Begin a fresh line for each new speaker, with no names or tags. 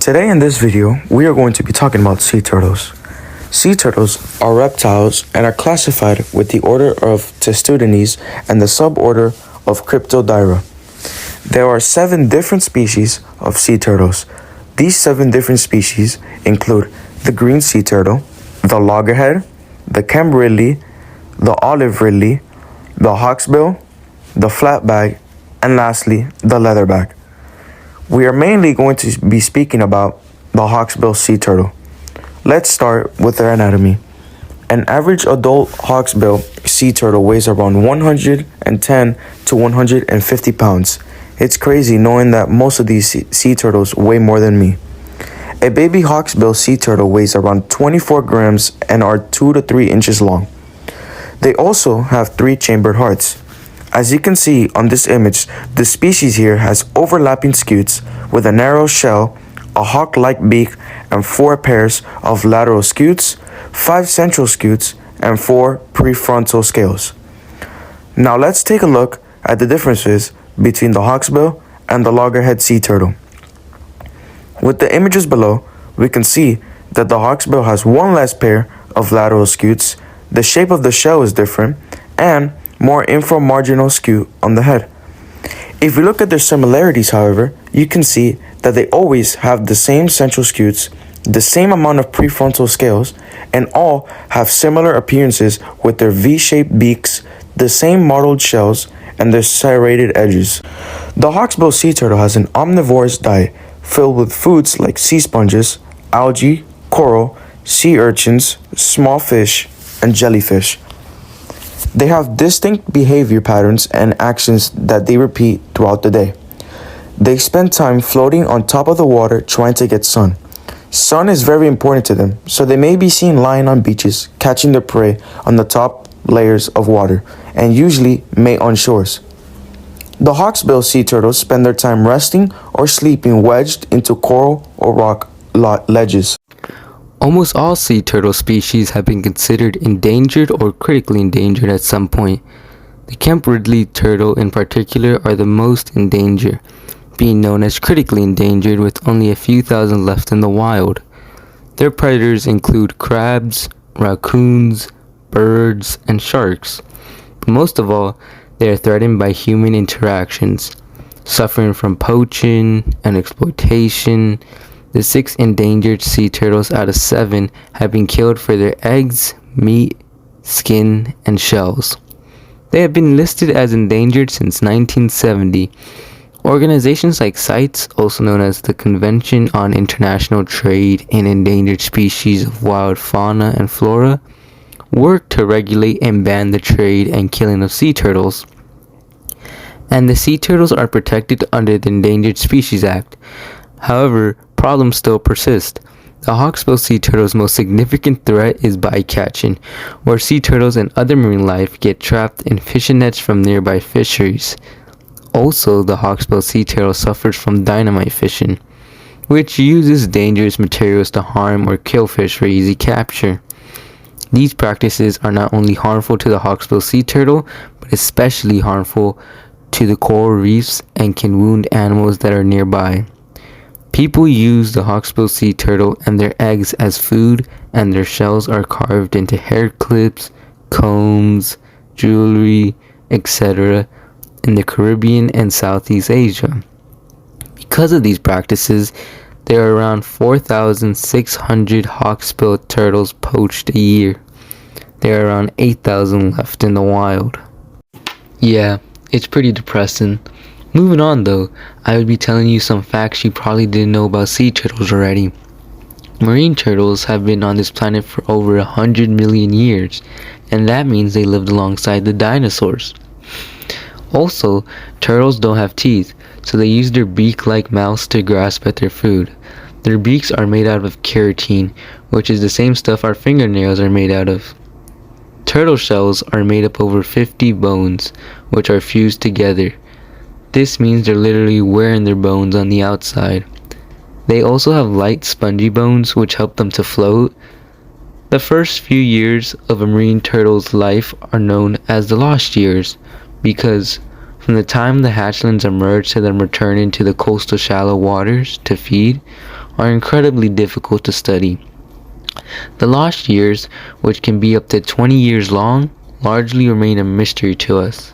Today in this video, we are going to be talking about sea turtles. Sea turtles are reptiles and are classified with the order of Testudines and the suborder of Cryptodyra. There are 7 different species of sea turtles. These 7 different species include the green sea turtle, the loggerhead, the Kemp-Ridley, the olive ridley, the hawksbill, the flatback, and lastly, the leatherback. We are mainly going to be speaking about the hawksbill sea turtle. Let's start with their anatomy. An average adult hawksbill sea turtle weighs around 110 to 150 pounds. It's crazy knowing that most of these sea turtles weigh more than me. A baby hawksbill sea turtle weighs around 24 grams and are 2 to 3 inches long. They also have 3 chambered hearts. As you can see on this image, the species here has overlapping scutes with a narrow shell, a hawk-like beak, and 4 pairs of lateral scutes, 5 central scutes, and 4 prefrontal scales. Now let's take a look at the differences between the hawksbill and the loggerhead sea turtle. With the images below, we can see that the hawksbill has 1 less pair of lateral scutes, the shape of the shell is different, and more inframarginal scute on the head. If we look at their similarities, however, you can see that they always have the same central scutes, the same amount of prefrontal scales, and all have similar appearances with their V-shaped beaks, the same mottled shells, and their serrated edges. The hawksbill sea turtle has an omnivorous diet filled with foods like sea sponges, algae, coral, sea urchins, small fish, and jellyfish. They have distinct behavior patterns and actions that they repeat throughout the day. They spend time floating on top of the water trying to get sun. Sun is very important to them, so they may be seen lying on beaches, catching their prey on the top layers of water, and usually mate on shores. The hawksbill sea turtles spend their time resting or sleeping wedged into coral or rock ledges.
Almost all sea turtle species have been considered endangered or critically endangered at some point. The Kemp-Ridley turtle in particular are the most in danger, being known as critically endangered with only a few thousand left in the wild. Their predators include crabs, raccoons, birds, and sharks. But most of all, they are threatened by human interactions, suffering from poaching and exploitation. The 6 endangered sea turtles out of 7 have been killed for their eggs, meat, skin, and shells. They have been listed as endangered since 1970. Organizations like CITES, also known as the Convention on International Trade in Endangered Species of Wild Fauna and Flora, work to regulate and ban the trade and killing of sea turtles. And the sea turtles are protected under the Endangered Species Act. However, problems still persist. The hawksbill sea turtle's most significant threat is bycatching, where sea turtles and other marine life get trapped in fishing nets from nearby fisheries. Also, the hawksbill sea turtle suffers from dynamite fishing, which uses dangerous materials to harm or kill fish for easy capture. These practices are not only harmful to the hawksbill sea turtle, but especially harmful to the coral reefs and can wound animals that are nearby. People use the hawksbill sea turtle and their eggs as food, and their shells are carved into hair clips, combs, jewelry, etc. in the Caribbean and Southeast Asia. Because of these practices, there are around 4,600 hawksbill turtles poached a year. There are around 8,000 left in the wild. Yeah, it's pretty depressing. Moving on though, I would be telling you some facts you probably didn't know about sea turtles already. Marine turtles have been on this planet for over 100 million years, and that means they lived alongside the dinosaurs. Also, turtles don't have teeth, so they use their beak-like mouths to grasp at their food. Their beaks are made out of keratin, which is the same stuff our fingernails are made out of. Turtle shells are made up over 50 bones, which are fused together. This means they're literally wearing their bones on the outside. They also have light spongy bones which help them to float. The first few years of a marine turtle's life are known as the lost years because from the time the hatchlings emerge to them returning to the coastal shallow waters to feed are incredibly difficult to study. The lost years, which can be up to 20 years long, largely remain a mystery to us.